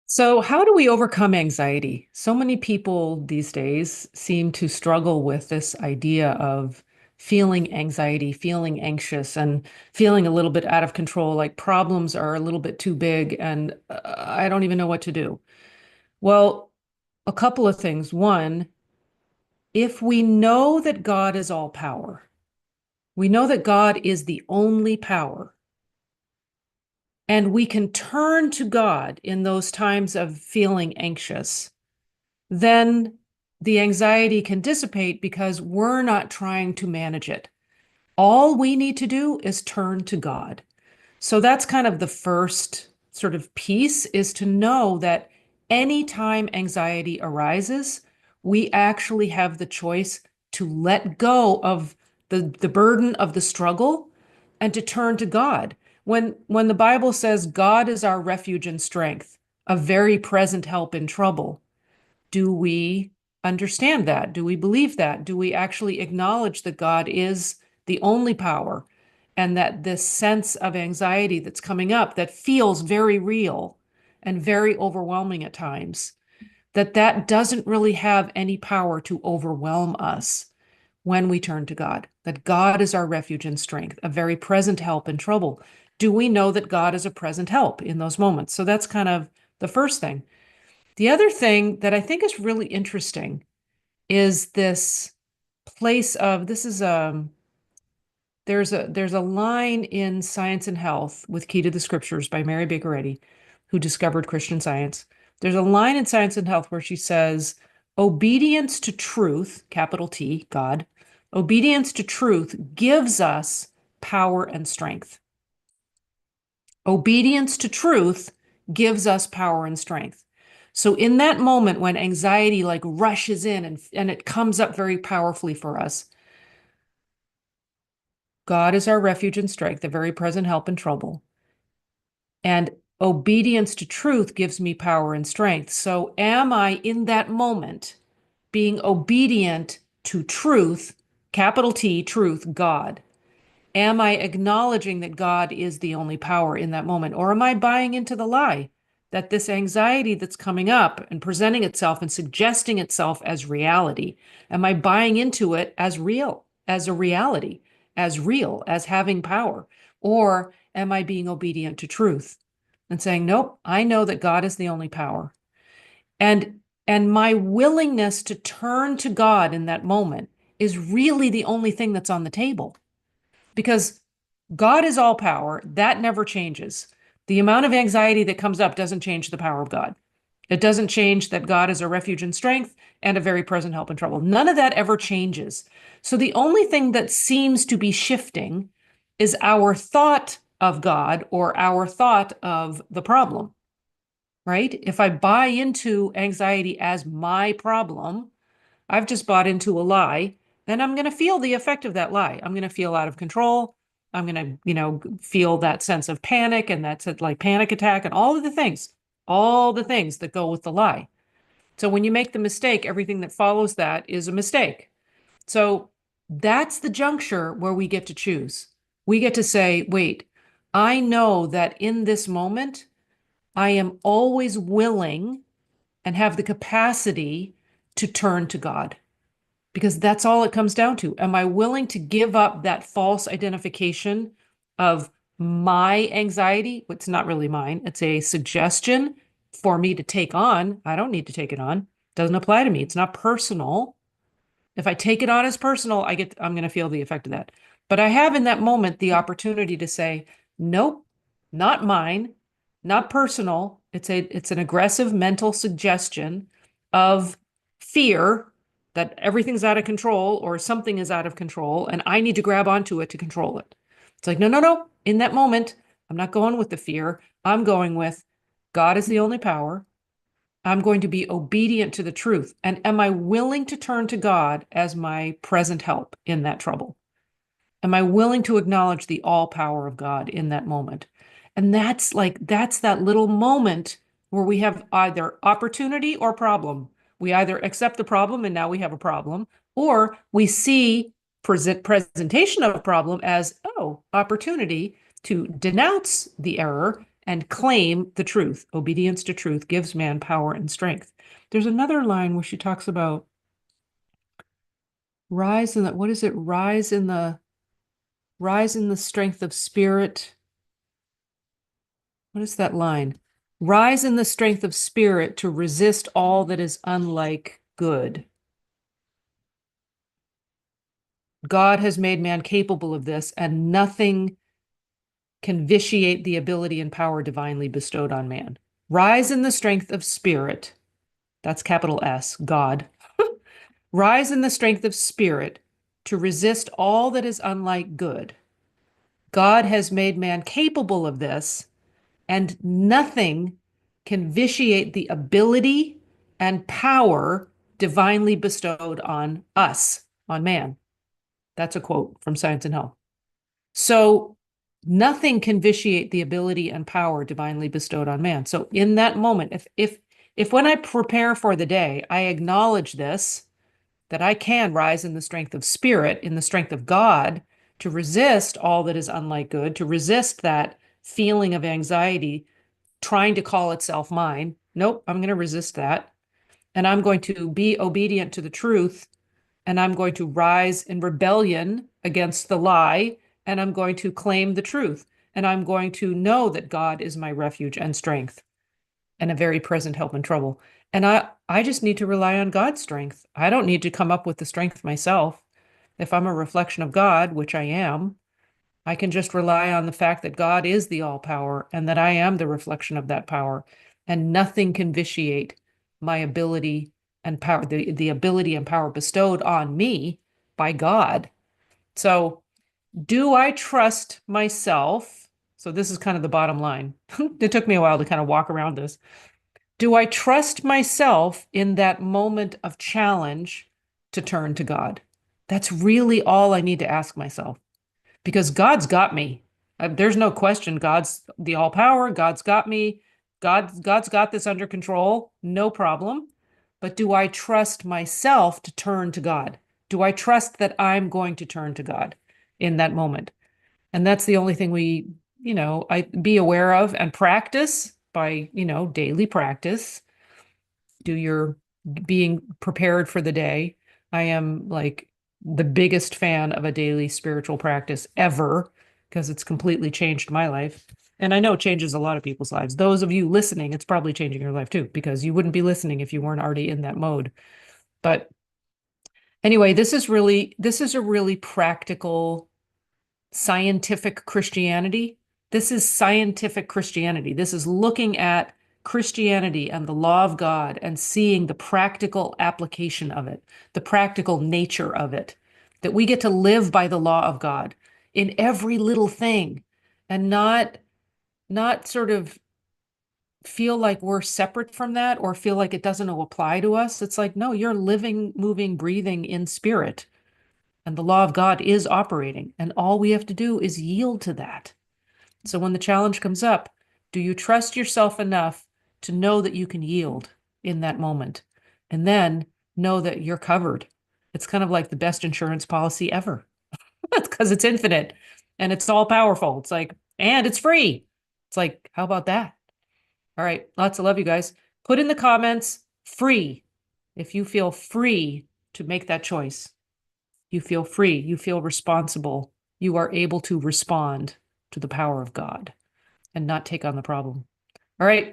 So, how do we overcome anxiety? So many people these days seem to struggle with this idea of feeling anxiety, feeling anxious, and feeling a little bit out of control, like problems are a little bit too big and I don't even know what to do. Well, a couple of things. One, if we know that God is all power, we know that God is the only power, and we can turn to God in those times of feeling anxious, then the anxiety can dissipate because we're not trying to manage it. All we need to do is turn to God. So that's kind of the first sort of piece, is to know that anytime anxiety arises, we actually have the choice to let go of the burden of the struggle and to turn to God. When the Bible says God is our refuge and strength, a very present help in trouble, do we understand that? Do we believe that? Do we actually acknowledge that God is the only power, and that this sense of anxiety that's coming up that feels very real and very overwhelming at times, that doesn't really have any power to overwhelm us when we turn to God, that God is our refuge and strength, a very present help in trouble? Do we know that God is a present help in those moments? So that's kind of the first thing. The other thing that I think is really interesting is this place of this is there's a line in Science and Health with Key to the Scriptures by Mary Baker Eddy, who discovered Christian Science. There's a line in Science and Health where she says, obedience to truth, capital T, God, obedience to truth gives us power and strength. Obedience to truth gives us power and strength. So in that moment when anxiety like rushes in and it comes up very powerfully for us, God is our refuge and strength, a very present help in trouble. And obedience to truth gives me power and strength. So am I in that moment being obedient to truth, capital T, truth, God? Am I acknowledging that God is the only power in that moment? Or am I buying into the lie that this anxiety that's coming up and presenting itself and suggesting itself as reality, am I buying into it as real, as a reality, as real, as having power? Or am I being obedient to truth and saying, nope, I know that God is the only power. And and my willingness to turn to God in that moment is really the only thing that's on the table, because God is all power. That never changes. The amount of anxiety that comes up doesn't change the power of God. It doesn't change that God is a refuge and strength and a very present help in trouble. None of that ever changes. So the only thing that seems to be shifting is our thought of God or our thought of the problem, right? If I buy into anxiety as my problem, I've just bought into a lie, then I'm going to feel the effect of that lie. I'm going to feel out of control. I'm going to, feel that sense of panic, and that's like panic attack and all the things that go with the lie. So when you make the mistake, everything that follows that is a mistake. So that's the juncture where we get to choose. We get to say, wait, I know that in this moment, I am always willing and have the capacity to turn to God, because that's all it comes down to. Am I willing to give up that false identification of my anxiety? It's not really mine. It's a suggestion for me to take on. I don't need to take it on. It doesn't apply to me. It's not personal. If I take it on as personal, I'm going to feel the effect of that. But I have in that moment the opportunity to say, nope, not mine, not personal. It's an aggressive mental suggestion of fear that everything's out of control or something is out of control and I need to grab onto it to control it. It's like, no, no, no. In that moment, I'm not going with the fear. I'm going with God is the only power. I'm going to be obedient to the truth. And am I willing to turn to God as my present help in that trouble? Am I willing to acknowledge the all power of God in that moment? And that's that little moment where we have either opportunity or problem. We either accept the problem and now we have a problem, or we see presentation of a problem as, oh, opportunity to denounce the error and claim the truth. Obedience to truth gives man power and strength. There's another line where she talks about rise in the, what is it? Rise in the strength of spirit. What is that line? Rise in the strength of spirit to resist all that is unlike good. God has made man capable of this, and nothing can vitiate the ability and power divinely bestowed on man. Rise in the strength of spirit. That's capital S, God. Rise in the strength of spirit to resist all that is unlike good. God has made man capable of this, and nothing can vitiate the ability and power divinely bestowed on us, on man. That's a quote from Science and Health. So nothing can vitiate the ability and power divinely bestowed on man. So in that moment, if when I prepare for the day, I acknowledge this, that I can rise in the strength of spirit, in the strength of God, to resist all that is unlike good, to resist that feeling of anxiety trying to call itself mine. Nope, I'm going to resist that. And I'm going to be obedient to the truth. And I'm going to rise in rebellion against the lie. And I'm going to claim the truth. And I'm going to know that God is my refuge and strength and a very present help in trouble. And I just need to rely on God's strength. I don't need to come up with the strength myself. If I'm a reflection of God, which I am, I can just rely on the fact that God is the all power and that I am the reflection of that power. And nothing can vitiate my ability and power, the ability and power bestowed on me by God. So, do I trust myself? So, this is kind of the bottom line. It took me a while to kind of walk around this. Do I trust myself in that moment of challenge to turn to God? That's really all I need to ask myself because God's got me. There's no question. God's the all power. God's got me. God's got this under control. No problem. But do I trust myself to turn to God? Do I trust that I'm going to turn to God in that moment? And that's the only thing we, I be aware of and practice by, daily practice. Do your being prepared for the day. I am like the biggest fan of a daily spiritual practice ever because it's completely changed my life. And I know it changes a lot of people's lives. Those of you listening, it's probably changing your life too, because you wouldn't be listening if you weren't already in that mode. But anyway, this is a really practical, scientific Christianity. This is scientific Christianity. This is looking at Christianity and the law of God and seeing the practical application of it, the practical nature of it, that we get to live by the law of God in every little thing and not sort of feel like we're separate from that or feel like it doesn't apply to us. It's like, no, you're living, moving, breathing in spirit. And the law of God is operating. And all we have to do is yield to that. So when the challenge comes up, do you trust yourself enough to know that you can yield in that moment? And then know that you're covered. It's kind of like the best insurance policy ever. That's because it's infinite and it's all powerful. It's like, and it's free. It's like, how about that? All right. Lots of love, you guys. Put in the comments free if you feel free to make that choice. You feel free. You feel responsible. You are able to respond to the power of God and not take on the problem. All right.